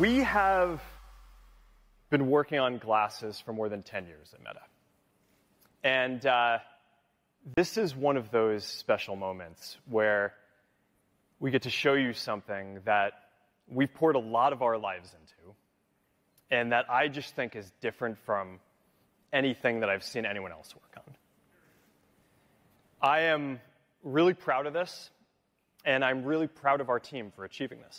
We have been working on glasses for more than 10 years at Meta. And this is one of those special moments where we get to show you something that we've poured a lot of our lives into and that I just think is different from anything that I've seen anyone else work on. I am really proud of this, and I'm really proud of our team for achieving this.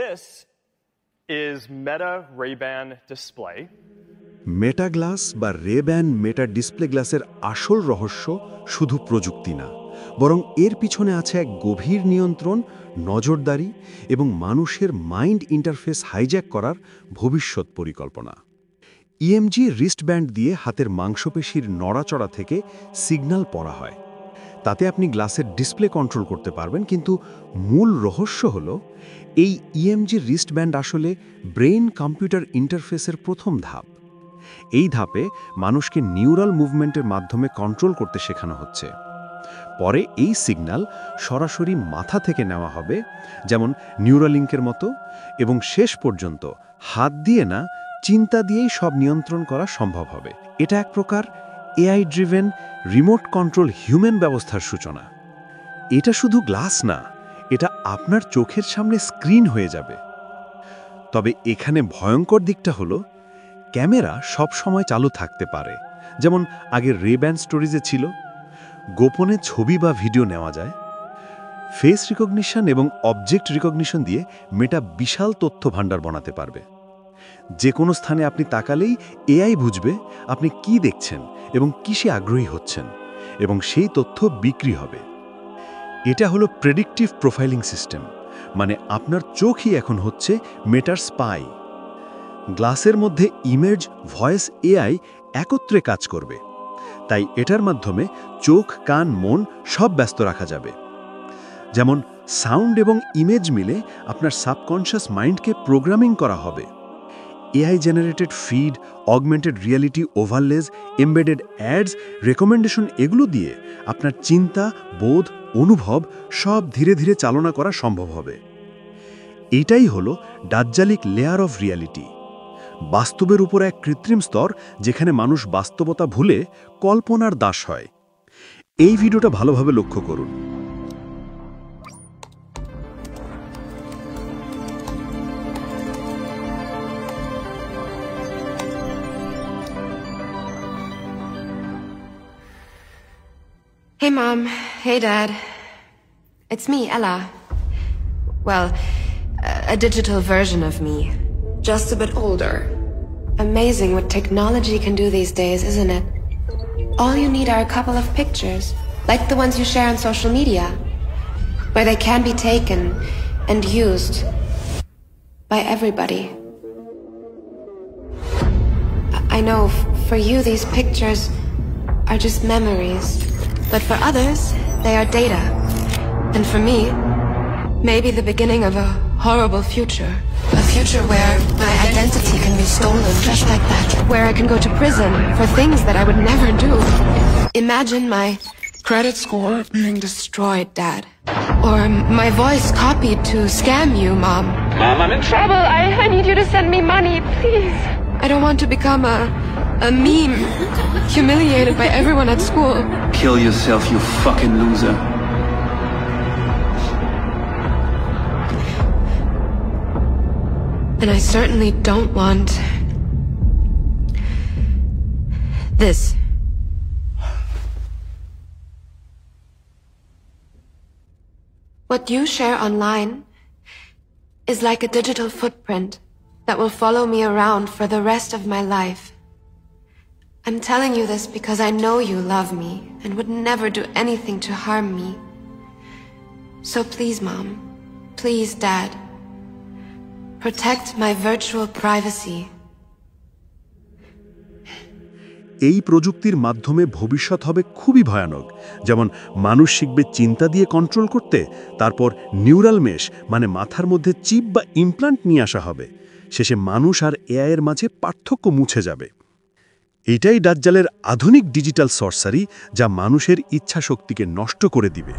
This is Meta Ray-Ban Display. Meta glass বা রে-ব্যান মেটা display গ্লাসের আসল রহস্য শুধু প্রযুক্তি না, বরং এর পিছনে আছে এক গভীর নিয়ন্ত্রণ, নজরদারি এবং মানুষের মাইন্ড ইন্টারফেস হাইজ্যাক করার ভবিষ্যৎ পরিকল্পনা। ইএমজি রিস্টব্যান্ড দিয়ে হাতের মাংসপেশির নড়াচড়া থেকে সিগন্যাল পড়া হয়। তাতে আপনি গ্লাসের ডিসপ্লে কন্ট্রোল করতে পারবেন, কিন্তু মূল রহস্য হলো এই ইএমজি রিস্টব্যান্ড আসলে ব্রেইন কম্পিউটার ইন্টারফেসের প্রথম ধাপ। এই ধাপে মানুষকে নিউরাল মুভমেন্টের মাধ্যমে কন্ট্রোল করতে শেখানো হচ্ছে। পরে এই সিগন্যাল সরাসরি মাথা থেকে নেওয়া হবে, যেমন নিউরালিঙ্কের মতো, এবং শেষ পর্যন্ত হাত দিয়ে না, চিন্তা দিয়েই সব নিয়ন্ত্রণ করা সম্ভব হবে। এটা এক প্রকার AI driven remote control human ব্যবস্থার সূচনা। এটা শুধু গ্লাস না, এটা আপনার চোখের সামনে স্ক্রিন হয়ে যাবে। তবে এখানে ভয়ঙ্কর দিকটা হলো ক্যামেরা সব সময় চালু থাকতে পারে, যেমন আগের রে-ব্যান স্টোরিজে ছিল। গোপনে ছবি বা ভিডিও নেওয়া যায়। ফেস রিকগনিশন এবং অবজেক্ট রিকগনিশন দিয়ে মেটা বিশাল তথ্য ভাণ্ডার বানাতে পারবে। যে কোনো স্থানে আপনি তাকালেই এআই বুঝবে আপনি কি দেখছেন এবং কিসে আগ্রহী হচ্ছেন, এবং সেই তথ্য বিক্রি হবে। এটা হলো প্রেডিক্টিভ প্রোফাইলিং সিস্টেম, মানে আপনার চোখই এখন হচ্ছে মেটার স্পাই। গ্লাসের মধ্যে ইমেজ, ভয়েস, এআই একত্রে কাজ করবে, তাই এটার মাধ্যমে চোখ, কান, মন সব ব্যস্ত রাখা যাবে। যেমন সাউন্ড এবং ইমেজ মিলে আপনার সাবকনশিয়াস মাইন্ডকে প্রোগ্রামিং করা হবে। AI generated feed, augmented reality overlays, embedded ads, recommendation এগুলো দিয়ে আপনার চিন্তা, বোধ, অনুভব সব ধীরে ধীরে চালনা করা সম্ভব হবে। এটাই হলো দাজ্জালিক লেয়ার অফ রিয়ালিটি, বাস্তবের উপর এক কৃত্রিম স্তর যেখানে মানুষ বাস্তবতা ভুলে কল্পনার দাস হয়। এই ভিডিওটা ভালোভাবে লক্ষ্য করুন। Hey Mom, hey Dad. It's me, Ella. Well, a digital version of me. Just a bit older. Amazing what technology can do these days, isn't it? All you need are a couple of pictures, like the ones you share on social media, where they can be taken and used by everybody. I know for you these pictures are just memories, but for others they are data. And for me, maybe the beginning of a horrible future. A future where my identity can be stolen just like that. Where I can go to prison for things that I would never do. Imagine my credit score being destroyed, Dad. Or my voice copied to scam you, Mom. Mom, I'm in trouble. I need you to send me money, please. I don't want to become a meme, humiliated by everyone at school. Kill yourself, you fucking loser. And I certainly don't want this. What you share online is like a digital footprint that will follow me around for the rest of my life. I'm telling you this because I know you love me and would never do anything to harm me. So please, Mom, please, Dad, protect my virtual privacy. এই প্রযুক্তির মাধ্যমে ভবিষ্যৎ হবে খুবই ভয়ানক। যেমন মানুষ শিখবে চিন্তা দিয়ে কন্ট্রোল করতে, তারপর নিউরাল মেশ মানে মাথার মধ্যে চিপ বা ইমপ্লান্ট নিয়ে আসা হবে। শেষে মানুষ আর এআই এর মাঝে পার্থক্য মুছে যাবে। এটাই দাজ্জালের আধুনিক ডিজিটাল সর্সারি, যা মানুষের ইচ্ছা শক্তিকে নষ্ট করে দিবে।